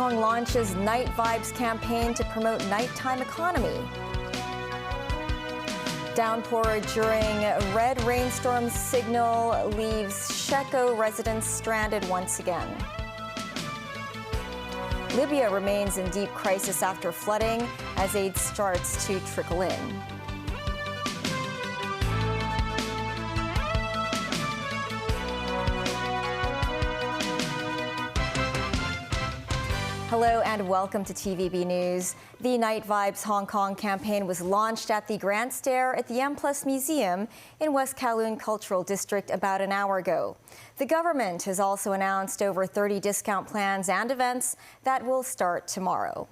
Kong launches Night Vibes campaign to promote nighttime economy. Downpour during red rainstorm signal leaves Sheko residents stranded once again. Libya remains in deep crisis after flooding as aid starts to trickle in. Hello and welcome to TVB News. The Night Vibes Hong Kong campaign was launched at the Grand Stair at the M+ Museum in West Kowloon Cultural District about an hour ago. The government has also announced over 30 discount plans and events that will start tomorrow.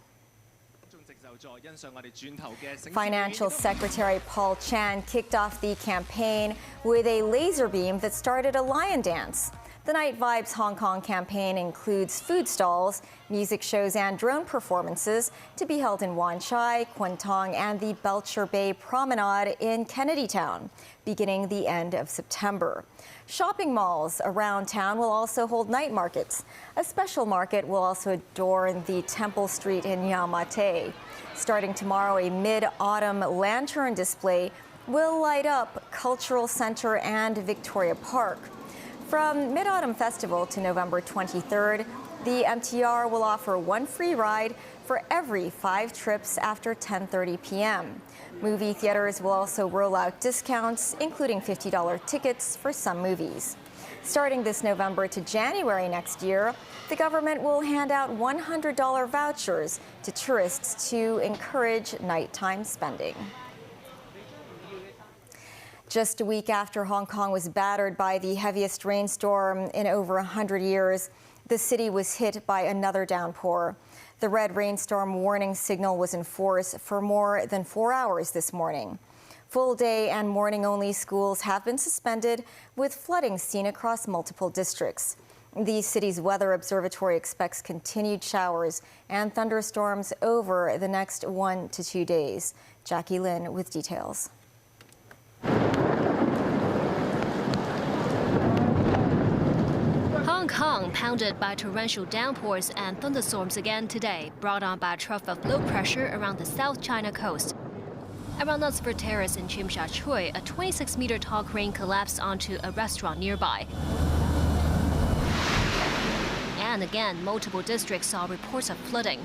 Financial Secretary Paul Chan kicked off the campaign with a laser beam that started a lion dance. The Night Vibes Hong Kong campaign includes food stalls, music shows and drone performances to be held in Wan Chai, Kwun Tong and the Belcher Bay Promenade in Kennedy Town, beginning the end of September. Shopping malls around town will also hold night markets. A special market will also adorn the Temple Street in Yau Ma Tei. Starting tomorrow, a mid-autumn lantern display will light up Cultural Center and Victoria Park. From Mid-Autumn Festival to November 23rd, the MTR will offer one free ride for every 5 trips after 10:30 p.m. Movie theaters will also roll out discounts, including $50 tickets for some movies. Starting this November to January next year, the government will hand out $100 vouchers to tourists to encourage nighttime spending. Just a week after Hong Kong was battered by the heaviest rainstorm in over 100 years, the city was hit by another downpour. The red rainstorm warning signal was in force for more than 4 hours this morning. Full day and morning-only schools have been suspended, with flooding seen across multiple districts. The city's weather observatory expects continued showers and thunderstorms over the next 1 to 2 days. Jackie Lin with details. Hong Kong pounded by torrential downpours and thunderstorms again today, brought on by a trough of low pressure around the South China coast. Around Knutsford Terrace in Tsim Sha Tsui, a 26-meter tall crane collapsed onto a restaurant nearby. And again, multiple districts saw reports of flooding.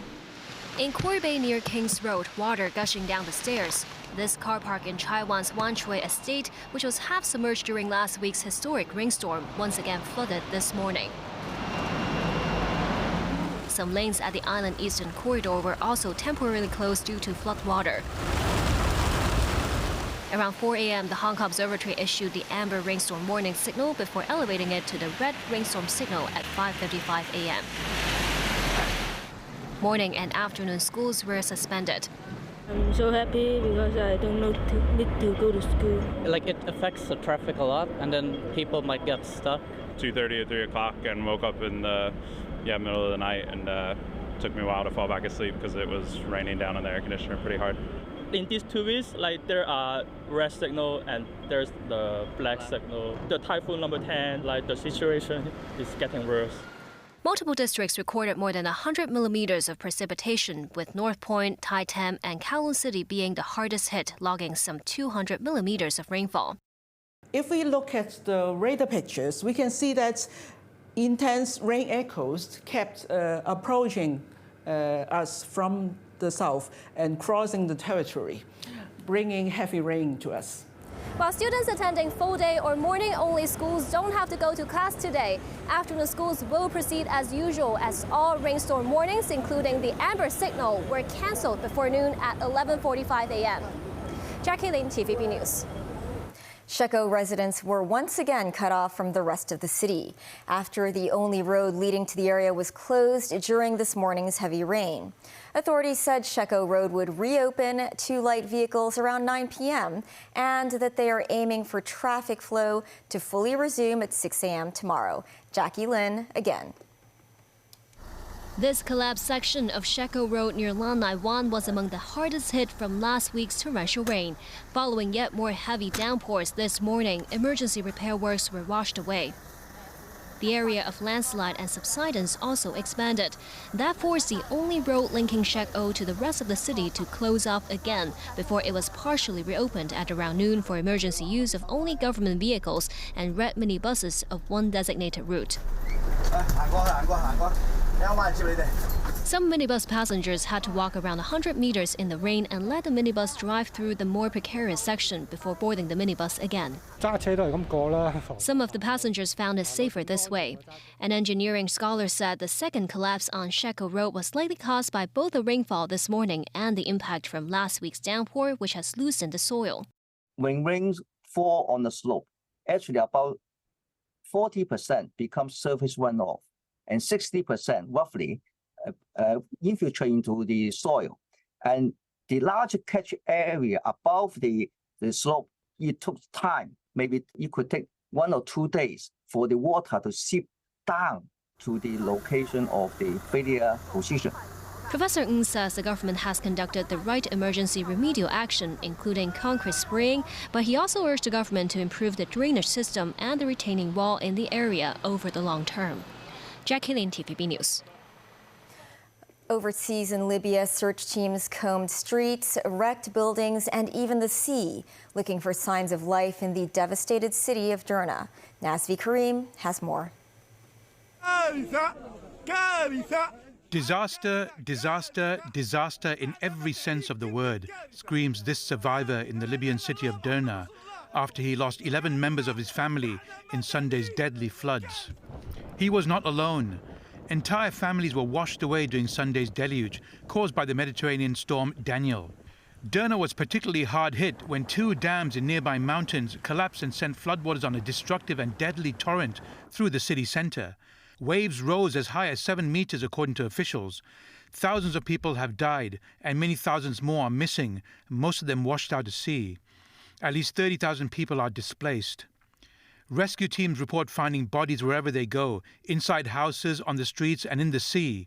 In Koi Bay near Kings Road, water gushing down the stairs. This car park in Chai Wan's Wan Choi estate, which was half submerged during last week's historic rainstorm, once again flooded this morning. Some lanes at the island eastern corridor were also temporarily closed due to floodwater. Around 4 a.m., the Hong Kong Observatory issued the amber rainstorm warning signal before elevating it to the red rainstorm signal at 5:55 a.m. Morning and afternoon schools were suspended. I'm so happy because I don't need to go to school. Like, it affects the traffic a lot, and then people might get stuck. 2:30 or 3 o'clock and woke up in the middle of the night, and took me a while to fall back asleep because it was raining down on the air conditioner pretty hard. In these 2 weeks, like, there are red signal and there's the black signal. The typhoon number 10, like, the situation is getting worse. Multiple districts recorded more than 100 millimeters of precipitation, with North Point, Tai Tam, and Kowloon City being the hardest hit, logging some 200 millimeters of rainfall. If we look at the radar pictures, we can see that intense rain echoes kept approaching us from the south and crossing the territory, bringing heavy rain to us. While students attending full-day or morning-only schools don't have to go to class today, afternoon schools will proceed as usual, as all rainstorm warnings, including the amber signal, were cancelled before noon at 11:45 a.m. Jackie Lin, TVB News. Sheko residents were once again cut off from the rest of the city after the only road leading to the area was closed during this morning's heavy rain. Authorities said Sheko Road would reopen to light vehicles around 9 p.m. and that they are aiming for traffic flow to fully resume at 6 a.m. tomorrow. Jackie Lin again. This collapsed section of Sheko Road near Lan Nai Wan was among the hardest hit from last week's torrential rain. Following yet more heavy downpours this morning, emergency repair works were washed away. the area of landslide and subsidence also expanded. That forced the only road linking Shek-O to the rest of the city to close off again before it was partially reopened at around noon for emergency use of only government vehicles and red minibuses of one designated route. Some minibus passengers had to walk around 100 meters in the rain and let the minibus drive through the more precarious section before boarding the minibus again. Some of the passengers found it safer this way. An engineering scholar said the second collapse on Shek-O Road was likely caused by both the rainfall this morning and the impact from last week's downpour, which has loosened the soil. When rains fall on the slope, actually about 40% becomes surface runoff, and 60% roughly infiltrate into the soil. And the larger catch area above the slope, it took time. Maybe it could take 1 or 2 days for the water to seep down to the location of the failure position. Professor Ng says the government has conducted the right emergency remedial action, including concrete spraying, but he also urged the government to improve the drainage system and the retaining wall in the area over the long term. Jackie Lin, TVB News. Overseas in Libya, search teams combed streets, wrecked buildings, and even the sea, looking for signs of life in the devastated city of Derna. Nazvi Karim has more. Disaster, disaster, disaster in every sense of the word, screams this survivor in the Libyan city of Derna after he lost 11 members of his family in Sunday's deadly floods. He was not alone. Entire families were washed away during Sunday's deluge, caused by the Mediterranean storm Daniel. Derna was particularly hard hit when 2 dams in nearby mountains collapsed and sent floodwaters on a destructive and deadly torrent through the city centre. Waves rose as high as 7 meters, according to officials. Thousands of people have died, and many thousands more are missing, most of them washed out to sea. At least 30,000 people are displaced. Rescue teams report finding bodies wherever they go, inside houses, on the streets, and in the sea.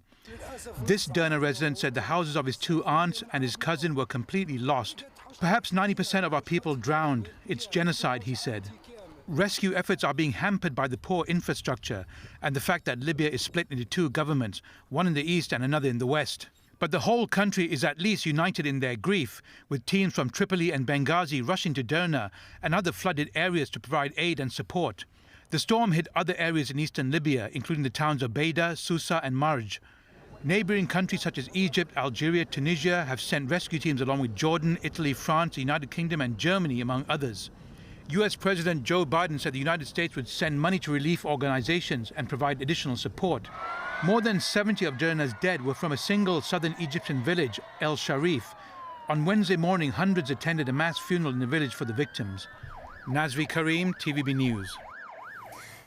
This Derna resident said the houses of his 2 aunts and his cousin were completely lost. Perhaps 90% of our people drowned. It's genocide, he said. Rescue efforts are being hampered by the poor infrastructure and the fact that Libya is split into 2 governments, one in the east and another in the west. But the whole country is at least united in their grief, with teams from Tripoli and Benghazi rushing to Derna and other flooded areas to provide aid and support. The storm hit other areas in eastern Libya, including the towns of Beida, Susa and Marj. Neighbouring countries such as Egypt, Algeria, Tunisia have sent rescue teams along with Jordan, Italy, France, the United Kingdom and Germany, among others. US President Joe Biden said the United States would send money to relief organizations and provide additional support. More than 70 of Derna's dead were from a single southern Egyptian village, El Sharif. On Wednesday morning, hundreds attended a mass funeral in the village for the victims. Nazvi Karim, TVB News.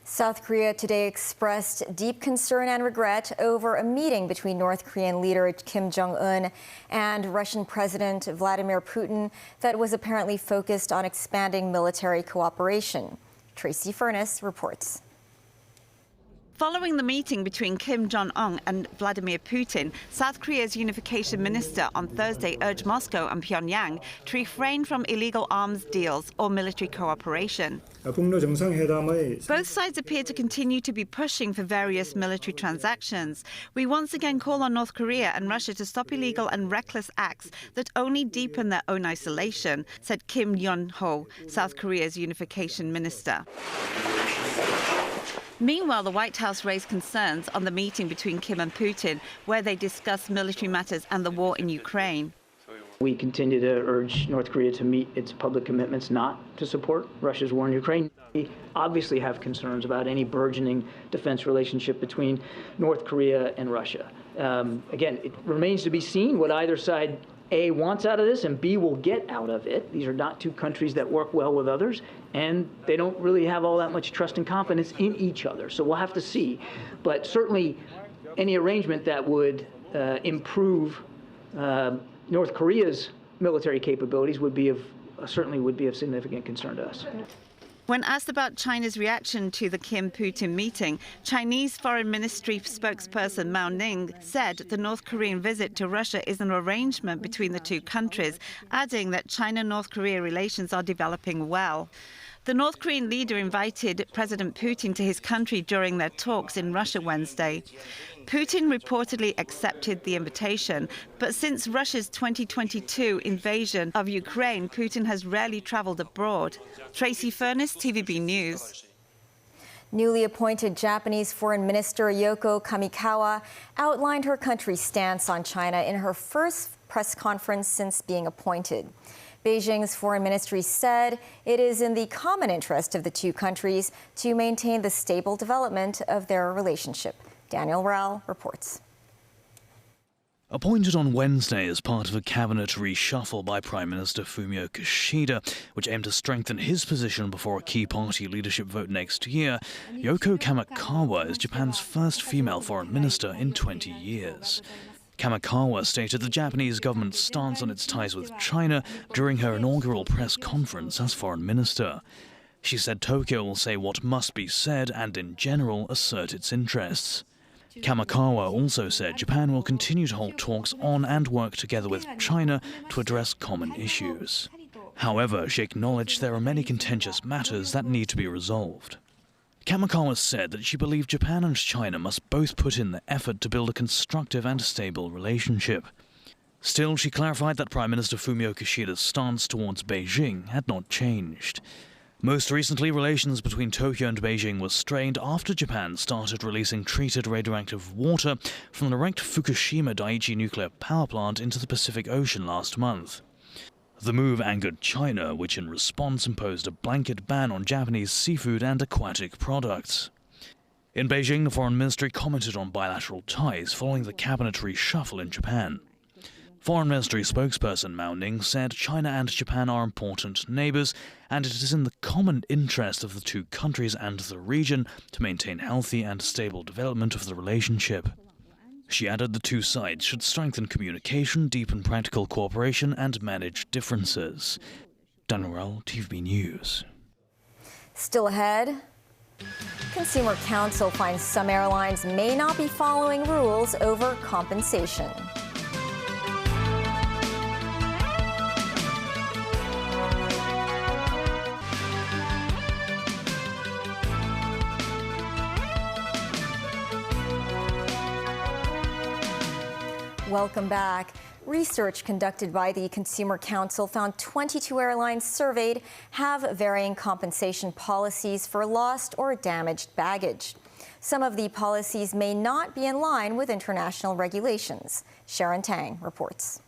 South Korea today expressed deep concern and regret over a meeting between North Korean leader Kim Jong-un and Russian President Vladimir Putin that was apparently focused on expanding military cooperation. Tracy Furness reports. Following the meeting between Kim Jong-un and Vladimir Putin, South Korea's unification minister on Thursday urged Moscow and Pyongyang to refrain from illegal arms deals or military cooperation. Both sides appear to continue to be pushing for various military transactions. We once again call on North Korea and Russia to stop illegal and reckless acts that only deepen their own isolation, said Kim Yong-ho, South Korea's unification minister. Meanwhile, the White House raised concerns on the meeting between Kim and Putin, where they discussed military matters and the war in Ukraine. We continue to urge North Korea to meet its public commitments not to support Russia's war in Ukraine. We obviously have concerns about any burgeoning defense relationship between North Korea and Russia. Again, it remains to be seen what either side A, wants out of this, and B, will get out of it. These are not 2 countries that work well with others, and they don't really have all that much trust and confidence in each other. So we'll have to see. But certainly, any arrangement that would improve North Korea's military capabilities certainly would be of significant concern to us. When asked about China's reaction to the Kim-Putin meeting, Chinese Foreign Ministry spokesperson Mao Ning said the North Korean visit to Russia is an arrangement between the 2 countries, adding that China-North Korea relations are developing well. The North Korean leader invited President Putin to his country during their talks in Russia Wednesday. Putin reportedly accepted the invitation, but since Russia's 2022 invasion of Ukraine, Putin has rarely traveled abroad. Tracy Furness, TVB News. Newly appointed Japanese Foreign Minister Yoko Kamikawa outlined her country's stance on China in her first press conference since being appointed. Beijing's foreign ministry said it is in the common interest of the two countries to maintain the stable development of their relationship. Daniel Rao reports. Appointed on Wednesday as part of a cabinet reshuffle by Prime Minister Fumio Kishida, which aimed to strengthen his position before a key party leadership vote next year, Yoko Kamikawa is Japan's first female foreign minister in 20 years. Kamikawa stated the Japanese government's stance on its ties with China during her inaugural press conference as foreign minister. She said Tokyo will say what must be said and, in general, assert its interests. Kamikawa also said Japan will continue to hold talks on and work together with China to address common issues. However, she acknowledged there are many contentious matters that need to be resolved. Kamikawa said that she believed Japan and China must both put in the effort to build a constructive and stable relationship. Still, she clarified that Prime Minister Fumio Kishida's stance towards Beijing had not changed. Most recently, relations between Tokyo and Beijing were strained after Japan started releasing treated radioactive water from the wrecked Fukushima Daiichi nuclear power plant into the Pacific Ocean last month. The move angered China, which in response imposed a blanket ban on Japanese seafood and aquatic products. In Beijing, the Foreign Ministry commented on bilateral ties following the cabinet reshuffle in Japan. Foreign Ministry spokesperson Mao Ning said China and Japan are important neighbours, and it is in the common interest of the two countries and the region to maintain healthy and stable development of the relationship. She added the two sides should strengthen communication, deepen practical cooperation and manage differences. Daniel Rao, TVB News. Still ahead, Consumer Council finds some airlines may not be following rules over compensation. Welcome back. Research conducted by the Consumer Council found 22 airlines surveyed have varying compensation policies for lost or damaged baggage. Some of the policies may not be in line with international regulations. Sharon Tang reports.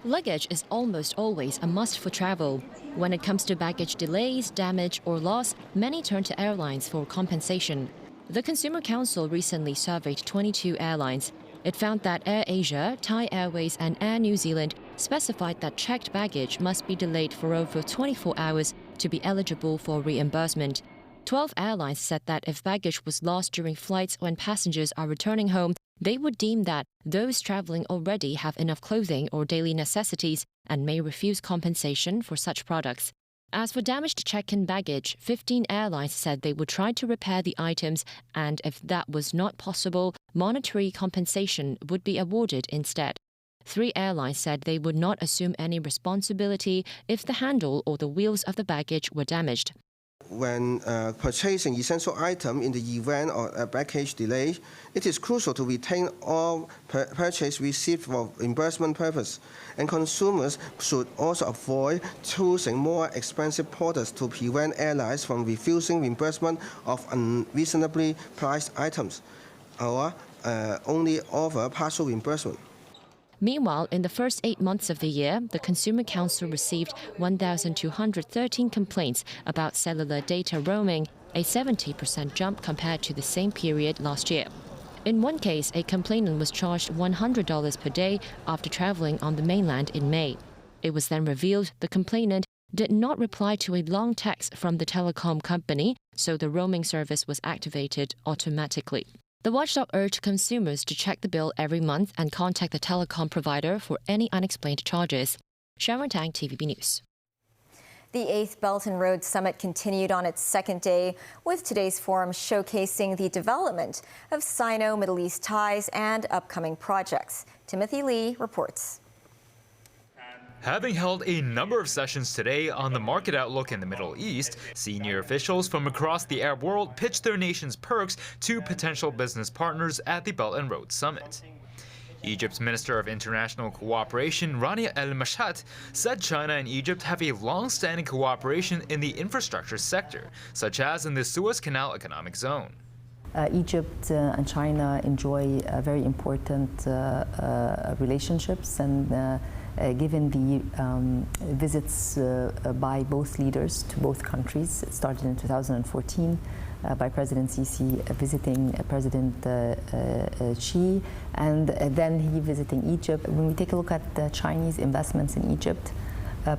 Luggage is almost always a must for travel. When it comes to baggage delays, damage, or loss, many turn to airlines for compensation. The Consumer Council recently surveyed 22 airlines. It found that Air Asia, Thai Airways, and Air New Zealand specified that checked baggage must be delayed for over 24 hours to be eligible for reimbursement. 12 airlines said that if baggage was lost during flights when passengers are returning home, they would deem that those traveling already have enough clothing or daily necessities and may refuse compensation for such products. As for damaged check-in baggage, 15 airlines said they would try to repair the items, and if that was not possible, monetary compensation would be awarded instead. 3 airlines said they would not assume any responsibility if the handle or the wheels of the baggage were damaged. When purchasing essential items in the event of a baggage delay, it is crucial to retain all purchase received for reimbursement purpose, and consumers should also avoid choosing more expensive products to prevent airlines from refusing reimbursement of unreasonably priced items, or only offer partial reimbursement. Meanwhile, in the first 8 months of the year, the Consumer Council received 1,213 complaints about cellular data roaming, a 70% jump compared to the same period last year. In one case, a complainant was charged $100 per day after traveling on the mainland in May. It was then revealed the complainant did not reply to a long text from the telecom company, so the roaming service was activated automatically. The watchdog urged consumers to check the bill every month and contact the telecom provider for any unexplained charges. Sharon Tang, TVB News. The 8th Belt and Road Summit continued on its second day, with today's forum showcasing the development of Sino-Middle East ties and upcoming projects. Timothy Lee reports. Having held a number of sessions today on the market outlook in the Middle East, senior officials from across the Arab world pitched their nation's perks to potential business partners at the Belt and Road Summit. Egypt's Minister of International Cooperation, Rania El-Mashat, said China and Egypt have a long-standing cooperation in the infrastructure sector, such as in the Suez Canal Economic Zone. Egypt and China enjoy very important relationships, and given the visits by both leaders to both countries, it started in 2014 by President Sisi visiting President Xi, and then he visiting Egypt. When we take a look at the Chinese investments in Egypt,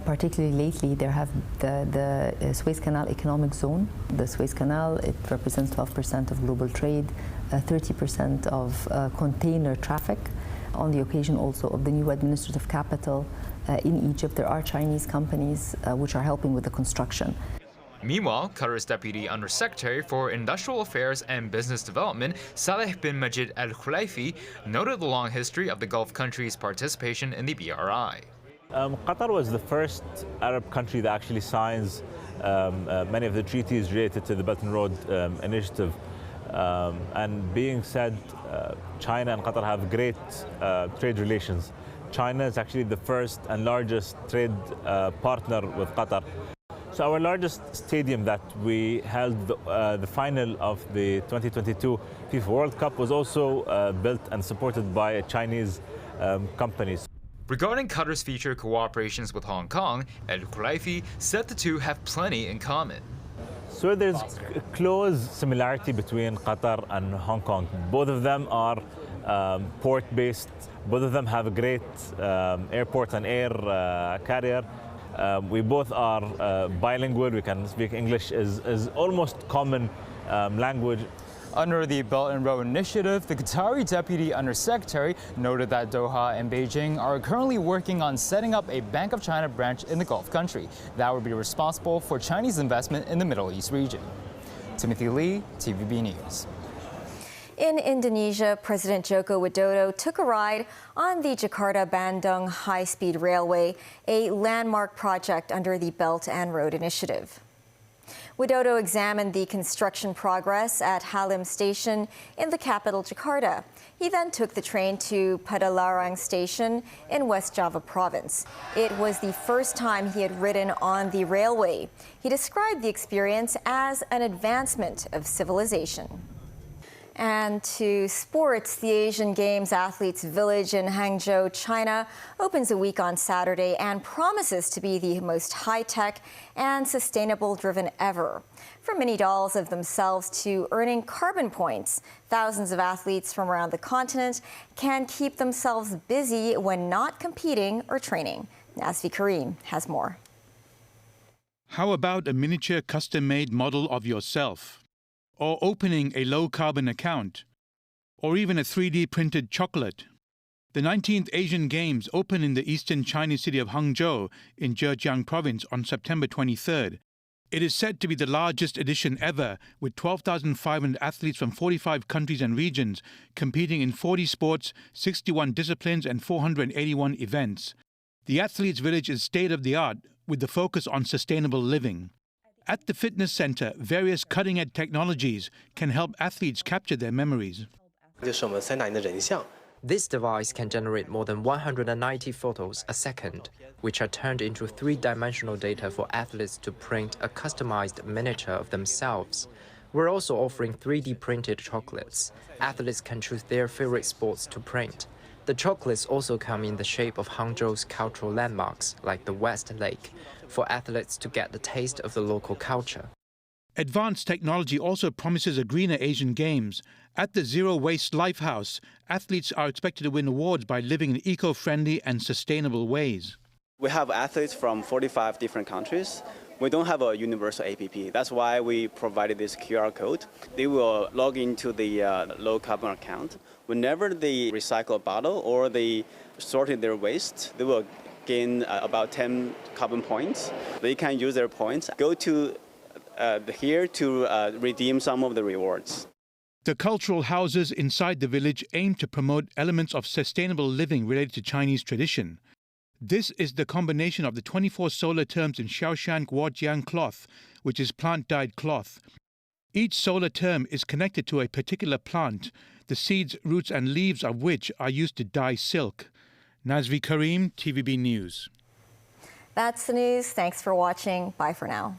particularly lately, there have the Suez Canal Economic Zone. The Suez Canal, it represents 12% of global trade, 30% of container traffic. On the occasion also of the new administrative capital in Egypt, there are Chinese companies which are helping with the construction. Meanwhile, Qatar's Deputy Undersecretary for Industrial Affairs and Business Development, Saleh bin Majid Al Khulaifi, noted the long history of the Gulf countries' participation in the BRI. Qatar was the first Arab country that actually signs many of the treaties related to the Belt and Road Initiative. And being said, China and Qatar have great trade relations. China is actually the first and largest trade partner with Qatar. So our largest stadium that we held the final of the 2022 FIFA World Cup was also built and supported by Chinese companies. Regarding Qatar's future cooperations with Hong Kong, El Khulaifi said the two have plenty in common. So there's a close similarity between Qatar and Hong Kong. Both of them are port-based. Both of them have a great airport and air carrier. We both are bilingual. We can speak English is almost common language. Under the Belt and Road Initiative, the Qatari Deputy Undersecretary noted that Doha and Beijing are currently working on setting up a Bank of China branch in the Gulf country that would be responsible for Chinese investment in the Middle East region. Timothy Lee, TVB News. In Indonesia, President Joko Widodo took a ride on the Jakarta-Bandung high-speed railway, a landmark project under the Belt and Road Initiative. Widodo examined the construction progress at Halim Station in the capital, Jakarta. He then took the train to Padalarang Station in West Java Province. It was the first time he had ridden on the railway. He described the experience as an advancement of civilization. And to sports, the Asian Games Athletes Village in Hangzhou, China, opens a week on Saturday and promises to be the most high-tech and sustainable-driven ever. From mini dolls of themselves to earning carbon points, thousands of athletes from around the continent can keep themselves busy when not competing or training. Nasvi Karim has more. How about a miniature custom-made model of yourself? Or opening a low-carbon account, or even a 3D printed chocolate. The 19th Asian Games open in the eastern Chinese city of Hangzhou in Zhejiang province on September 23rd. It is said to be the largest edition ever, with 12,500 athletes from 45 countries and regions competing in 40 sports, 61 disciplines and 481 events. The Athletes Village is state-of-the-art, with the focus on sustainable living. At the fitness center, various cutting-edge technologies can help athletes capture their memories. This device can generate more than 190 photos a second, which are turned into three-dimensional data for athletes to print a customized miniature of themselves. We're also offering 3D printed chocolates. Athletes can choose their favorite sports to print. The chocolates also come in the shape of Hangzhou's cultural landmarks, like the West Lake, for athletes to get the taste of the local culture. Advanced technology also promises a greener Asian Games. At the Zero Waste Lifehouse, athletes are expected to win awards by living in eco-friendly and sustainable ways. We have athletes from 45 different countries. We don't have a universal APP. That's why we provided this QR code. They will log into the low-carbon account. Whenever they recycle a bottle or they sorted their waste, they will gain about 10 carbon points. They can use their points, go to here to redeem some of the rewards. The cultural houses inside the village aim to promote elements of sustainable living related to Chinese tradition. This is the combination of the 24 solar terms in Shaoshan Guojiang cloth, which is plant-dyed cloth. Each solar term is connected to a particular plant, the seeds, roots and leaves of which are used to dye silk. Nazvi Karim, TVB News. That's the news. Thanks for watching. Bye for now.